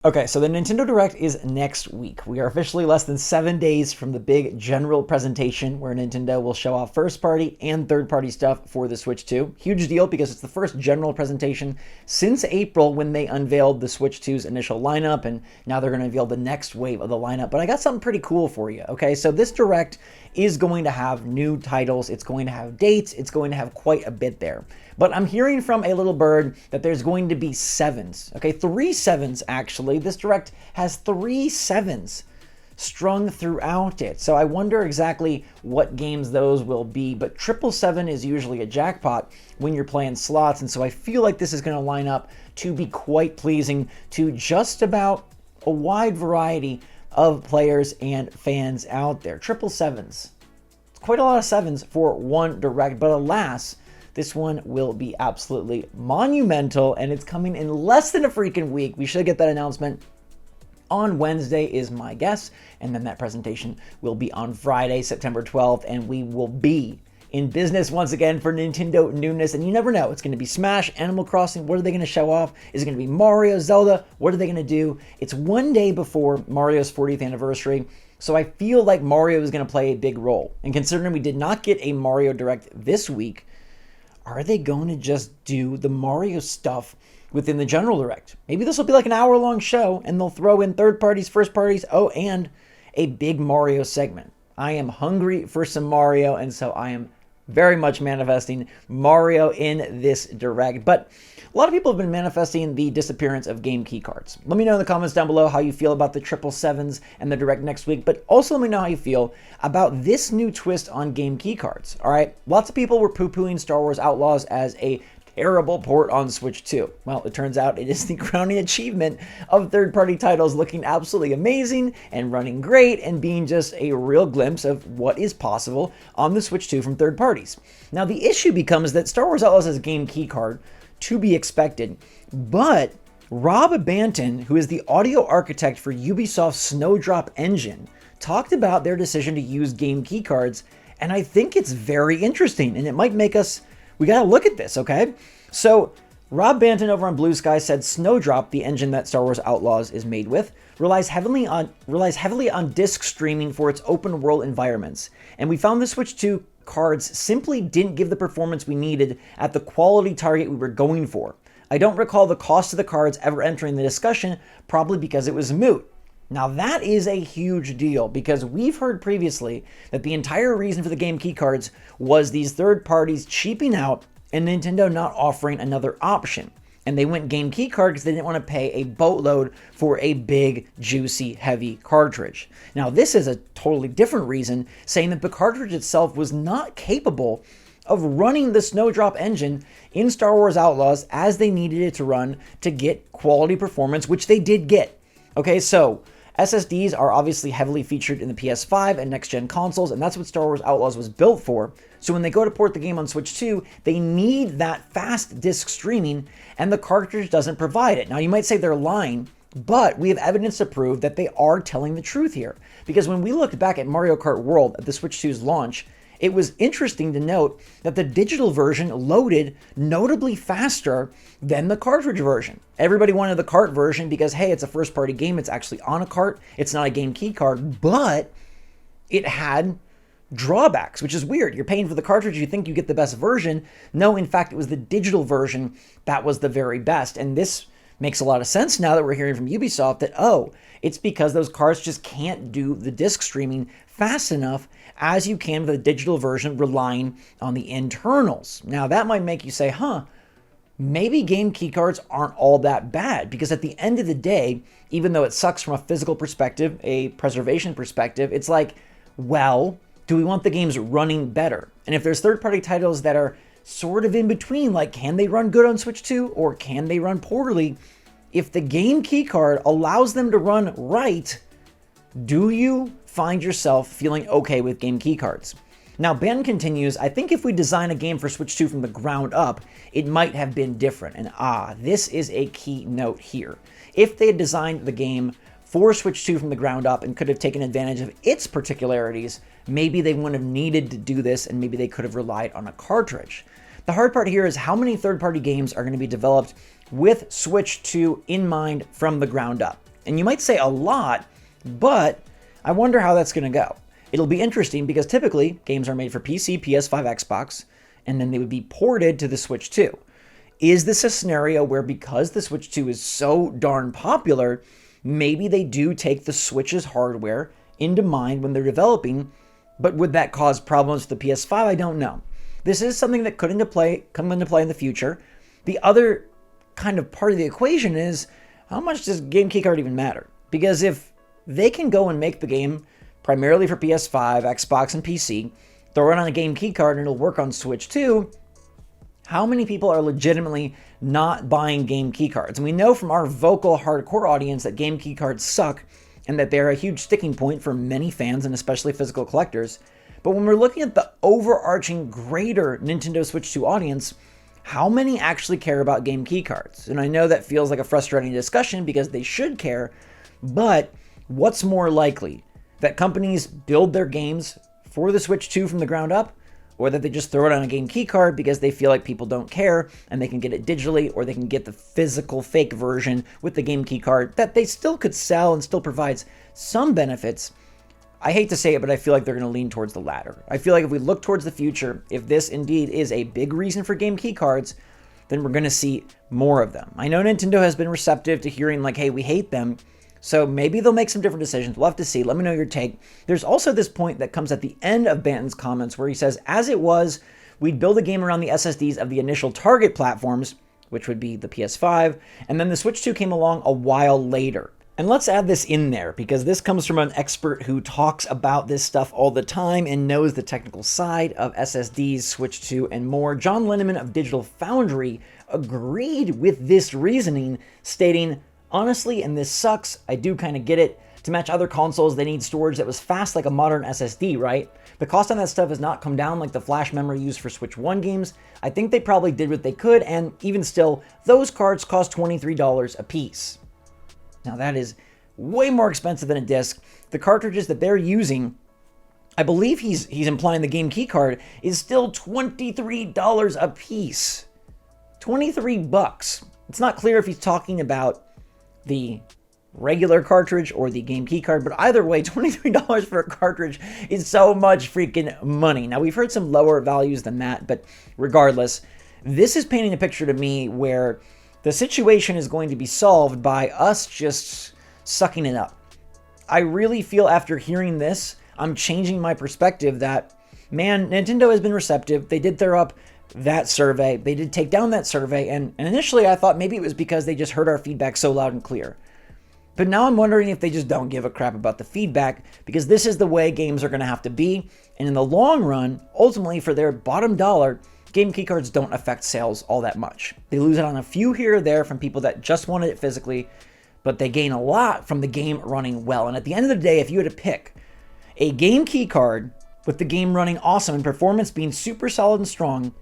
Okay, so the Nintendo Direct is next week. We are officially less than 7 days from the big general presentation where Nintendo will show off first-party and third-party stuff for the Switch 2. Huge deal because it's the first general presentation since April when they unveiled the Switch 2's initial lineup, and now they're going to unveil the next wave of the lineup. But I got something pretty cool for you, okay? So this Direct is going to have new titles, it's going to have dates, it's going to have quite a bit there. But I'm hearing from a little bird that there's going to be sevens, okay? 3 sevens, actually. This Direct has 3 sevens strung throughout it. So I wonder exactly what games those will be, but 777 is usually a jackpot when you're playing slots, and so I feel like this is going to line up to be quite pleasing to just about a wide variety of players and fans out there. 777s. It's quite a lot of sevens for one Direct, but alas, this one will be absolutely monumental, and it's coming in less than a freaking week. We should get that announcement on Wednesday is my guess, and then that presentation will be on Friday, September 12th, and we will be in business once again for Nintendo newness. And you never know, it's going to be Smash, Animal Crossing. What are they going to show off? Is it going to be Mario, Zelda? What are they going to do? It's one day before Mario's 40th anniversary, so I feel like Mario is going to play a big role. And considering we did not get a Mario Direct this week, are they going to just do the Mario stuff within the general Direct? Maybe this will be like an hour-long show, and they'll throw in third parties, first parties, oh, and a big Mario segment. I am hungry for some Mario, and so I am very much manifesting Mario in this Direct. But a lot of people have been manifesting the disappearance of game key cards. Let me know in the comments down below how you feel about the 777s and the Direct next week, but also let me know how you feel about this new twist on game key cards. All right, lots of people were poo-pooing Star Wars Outlaws as a terrible port on Switch 2. Well, it turns out it is the crowning achievement of third-party titles looking absolutely amazing and running great and being just a real glimpse of what is possible on the Switch 2 from third parties. Now, the issue becomes that Star Wars Outlaws has a game key card, to be expected, but Rob Banton, who is the audio architect for Ubisoft's Snowdrop engine, talked about their decision to use game key cards, and I think it's very interesting, and it might make us, we gotta look at this, okay? So, Rob Banton over on Blue Sky said Snowdrop, the engine that Star Wars Outlaws is made with, relies heavily on disc streaming for its open world environments, and we found the Switch 2 cards simply didn't give the performance we needed at the quality target we were going for. I don't recall the cost of the cards ever entering the discussion, probably because it was moot. Now that is a huge deal because we've heard previously that the entire reason for the game key cards was these third parties cheaping out and Nintendo not offering another option. And they went game key card because they didn't want to pay a boatload for a big, juicy, heavy cartridge. Now, this is a totally different reason, saying that the cartridge itself was not capable of running the Snowdrop engine in Star Wars Outlaws as they needed it to run to get quality performance, which they did get. Okay, so SSDs are obviously heavily featured in the PS5 and next-gen consoles, and that's what Star Wars Outlaws was built for. So when they go to port the game on Switch 2, they need that fast disc streaming, and the cartridge doesn't provide it. Now, you might say they're lying, but we have evidence to prove that they are telling the truth here. Because when we looked back at Mario Kart World at the Switch 2's launch, it was interesting to note that the digital version loaded notably faster than the cartridge version. Everybody wanted the cart version because, hey, it's a first-party game, it's actually on a cart, it's not a game key card, but it had drawbacks, which is weird. You're paying for the cartridge, you think you get the best version. No, in fact, it was the digital version that was the very best. And this makes a lot of sense now that we're hearing from Ubisoft that, oh, it's because those cards just can't do the disc streaming fast enough as you can with a digital version relying on the internals. Now, that might make you say, maybe game keycards aren't all that bad, because at the end of the day, even though it sucks from a physical perspective, a preservation perspective, it's like, well, do we want the games running better? And if there's third-party titles that are sort of in between, like can they run good on Switch 2 or can they run poorly? If the game keycard allows them to run right, do you find yourself feeling okay with game keycards? Now, Ben continues, I think if we design a game for Switch 2 from the ground up, it might have been different. And this is a key note here. If they had designed the game for Switch 2 from the ground up and could have taken advantage of its particularities, maybe they wouldn't have needed to do this and maybe they could have relied on a cartridge. The hard part here is how many third-party games are going to be developed with Switch 2 in mind from the ground up. And you might say a lot, but I wonder how that's going to go. It'll be interesting because typically games are made for PC, PS5, Xbox, and then they would be ported to the Switch 2. Is this a scenario where because the Switch 2 is so darn popular, maybe they do take the Switch's hardware into mind when they're developing, but would that cause problems with the PS5? I don't know. This is something that could come into play in the future. The other kind of part of the equation is, how much does game keycard even matter? Because if they can go and make the game primarily for PS5, Xbox, and PC, throw it on a game keycard and it'll work on Switch 2, how many people are legitimately not buying game keycards? And we know from our vocal hardcore audience that game keycards suck and that they're a huge sticking point for many fans and especially physical collectors. But when we're looking at the overarching greater Nintendo Switch 2 audience, how many actually care about game keycards? And I know that feels like a frustrating discussion because they should care, but what's more likely? That companies build their games for the Switch 2 from the ground up, or that they just throw it on a game keycard because they feel like people don't care and they can get it digitally, or they can get the physical fake version with the game keycard that they still could sell and still provides some benefits. I hate to say it, but I feel like they're going to lean towards the latter. I feel like if we look towards the future, if this indeed is a big reason for game keycards, then we're going to see more of them. I know Nintendo has been receptive to hearing like, hey, we hate them, so maybe they'll make some different decisions. We'll have to see. Let me know your take. There's also this point that comes at the end of Banton's comments where he says, as it was, we'd build a game around the SSDs of the initial target platforms, which would be the PS5, and then the Switch 2 came along a while later. And let's add this in there because this comes from an expert who talks about this stuff all the time and knows the technical side of SSDs, Switch 2, and more. John Linneman of Digital Foundry agreed with this reasoning, stating, honestly, and this sucks, I do kind of get it. To match other consoles, they need storage that was fast like a modern SSD, right? The cost on that stuff has not come down like the flash memory used for Switch 1 games. I think they probably did what they could, and even still, those cards cost $23 a piece. Now that is way more expensive than a disc. The cartridges that they're using, I believe he's implying the game keycard, is still $23 a piece. $23. It's not clear if he's talking about the regular cartridge or the game keycard, but either way, $23 for a cartridge is so much freaking money. Now, we've heard some lower values than that, but regardless, this is painting a picture to me where the situation is going to be solved by us just sucking it up. I really feel after hearing this, I'm changing my perspective that, man, Nintendo has been receptive. They did throw up that survey. They did take down that survey, and initially I thought maybe it was because they just heard our feedback so loud and clear. But now I'm wondering if they just don't give a crap about the feedback, because this is the way games are going to have to be, and in the long run, ultimately for their bottom dollar, game keycards don't affect sales all that much. They lose it on a few here or there from people that just wanted it physically, but they gain a lot from the game running well. And at the end of the day, if you had to pick a game keycard with the game running awesome and performance being super solid and strong,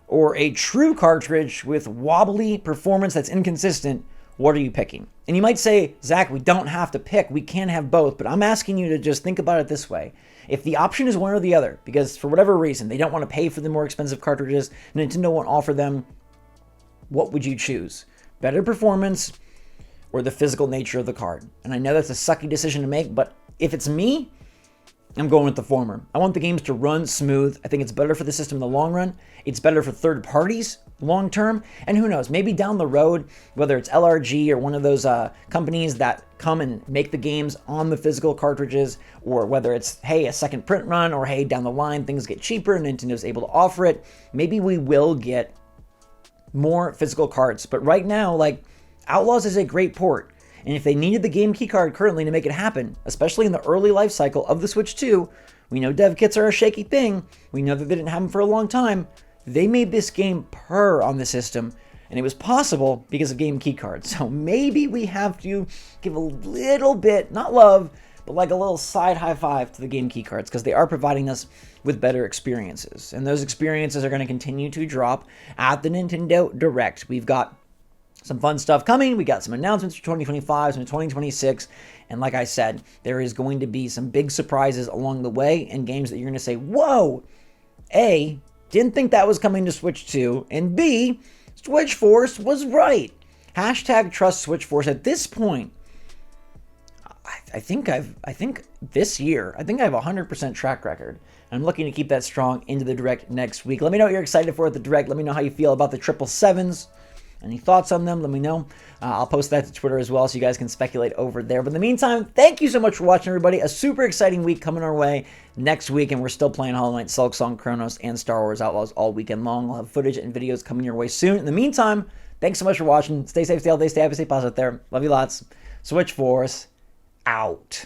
or a true cartridge with wobbly performance that's inconsistent, what are you picking? And you might say, Zach, we don't have to pick. We can have both. But I'm asking you to just think about it this way. If the option is one or the other, because for whatever reason, they don't want to pay for the more expensive cartridges, Nintendo won't offer them, what would you choose? Better performance or the physical nature of the card? And I know that's a sucky decision to make, but if it's me, I'm going with the former. I want the games to run smooth. I think it's better for the system in the long run. It's better for third parties long term. And who knows, maybe down the road, whether it's LRG or one of those companies that come and make the games on the physical cartridges, or whether it's, hey, a second print run, or hey, down the line, things get cheaper and Nintendo's able to offer it, maybe we will get more physical cards. But right now, like, Outlaws is a great port. And if they needed the game keycard currently to make it happen, especially in the early life cycle of the Switch 2, we know dev kits are a shaky thing. We know that they didn't have them for a long time. They made this game purr on the system, and it was possible because of game keycards. So maybe we have to give a little bit, not love, but like a little side high five to the game keycards, because they are providing us with better experiences. And those experiences are going to continue to drop at the Nintendo Direct. We've got some fun stuff coming. We got some announcements for 2025, some 2026. And like I said, there is going to be some big surprises along the way and games that you're going to say, whoa, A, didn't think that was coming to Switch 2, and B, SwitchForce was right. Hashtag trust SwitchForce. At this point, I think this year, I think I have a 100% track record. I'm looking to keep that strong into the Direct next week. Let me know what you're excited for at the Direct. Let me know how you feel about the 777s. Any thoughts on them? Let me know. I'll post that to Twitter as well so you guys can speculate over there. But in the meantime, thank you so much for watching, everybody. A super exciting week coming our way next week, and we're still playing Hollow Knight, Silksong, Chronos, and Star Wars Outlaws all weekend long. We'll have footage and videos coming your way soon. In the meantime, thanks so much for watching. Stay safe, stay healthy, stay happy, stay positive there. Love you lots. SwitchForce out.